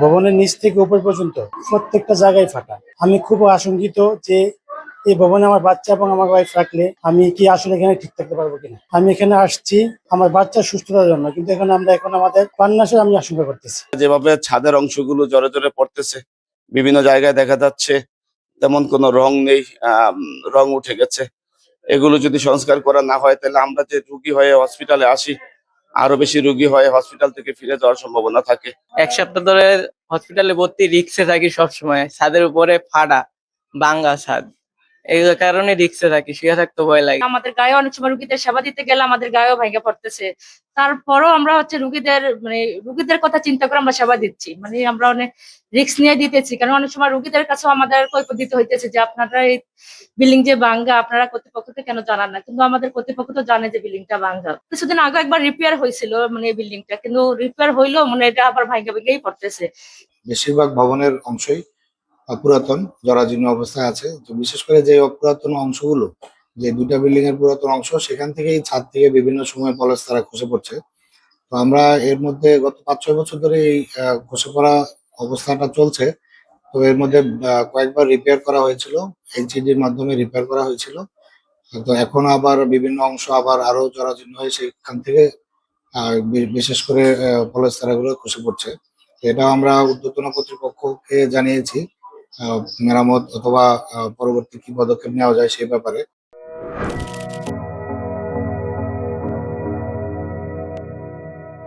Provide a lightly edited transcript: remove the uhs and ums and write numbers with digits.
ভবনের নিচ থেকে উপর পর্যন্ত প্রত্যেকটা জায়গায় ফাটা। আমি খুব আশঙ্কিত যে এই ভবনে আমার বাচ্চা এবং আমার ওয়াইফ রাখলে আমি কি আসলে এখানে ঠিক থাকতে পারবো কিনা। আমি এখানে আসছি আমার বাচ্চার সুস্থতার জন্য, কিন্তু এখানে আমরা এখন আমাদের প্রাণনাশের আমি আশঙ্কা করতেছি। যেভাবে ছাদের অংশগুলো জোরে জোরে পড়তেছে, বিভিন্ন জায়গায় দেখা যাচ্ছে তেমন কোনো রং নেই, রং উঠে গেছে। এগুলো যদি সংস্কার করা না হয় তাহলে আমরা যে রুগী হয়ে হসপিটালে আসি, আরো বেশি রুগী হয়ে হসপিটাল থেকে ফিরে যাওয়ার সম্ভাবনা থাকে। 1 সপ্তাহ ধরে হসপিটালে ভর্তি, রিক্সে থাকি সবসময়। ছাদের উপরে ফাটা, ভাঙ্গা ছাদ, এই কারণে রিক্সে থাকি, শুয়ে থাকতে ভয় লাগে। আমাদের গায়ে অনেক সময় রুগীদের সেবা দিতে গেলে আমাদের গায়েও ভেঙে পড়তেছে। তারপরও আমরা রুগীদের কথা চিন্তা করে আমরা সেবা দিচ্ছি, আমরা অনেক রিস্ক নিয়ে দিতেছি, কারণ অনেক সময় রুগীদের কাছেও আমাদের কৈফিয়ত দিতে হইতেছে যে আপনারা এই বিল্ডিং যে ভাঙ্গা, আপনারা কর্তৃপক্ষকে কেন জানান না। কিন্তু আমাদের কর্তৃপক্ষ তো জানে যে বিল্ডিংটা ভাঙ্গা। কিছুদিন আগে একবার রিপেয়ার হয়েছিল এই বিল্ডিংটা, কিন্তু রিপেয়ার হইলেও এটা আবার ভাঙ্গা ভেঙেই পড়তেছে। বেশিরভাগ ভবনের অংশই পুরাতন জরাজীর্ণ অবস্থায় আছে। তো বিশেষ করে যে পুরাতন অংশগুলো, যে দুইটা বিল্ডিং এর পুরাতন অংশ, সেখান থেকেই ছাদ থেকে বিভিন্ন সময় পলেস্তারা খসে পড়ছে। তো আমরা এর মধ্যে গত 5-6 বছর ধরে এই খসে পড়া অবস্থাটা চলছে। তো এর মধ্যে কয়েকবার রিপেয়ার করা হয়েছিল, এইচজিডির মাধ্যমে রিপেয়ার করা হয়েছিল। তো এখন আবার বিভিন্ন অংশ আবার আরো জরাজীর্ণ হয়ে সেখান থেকে বিশেষ করে পলেস্তারা গুলো খসে পড়ছে। তো এটা আমরা ঊর্ধ্বতন কর্তৃপক্ষকে জানিয়েছি মেরামত অথবা পরবর্তী কি পদক্ষেপ নেওয়া যায় সেই ব্যাপারে।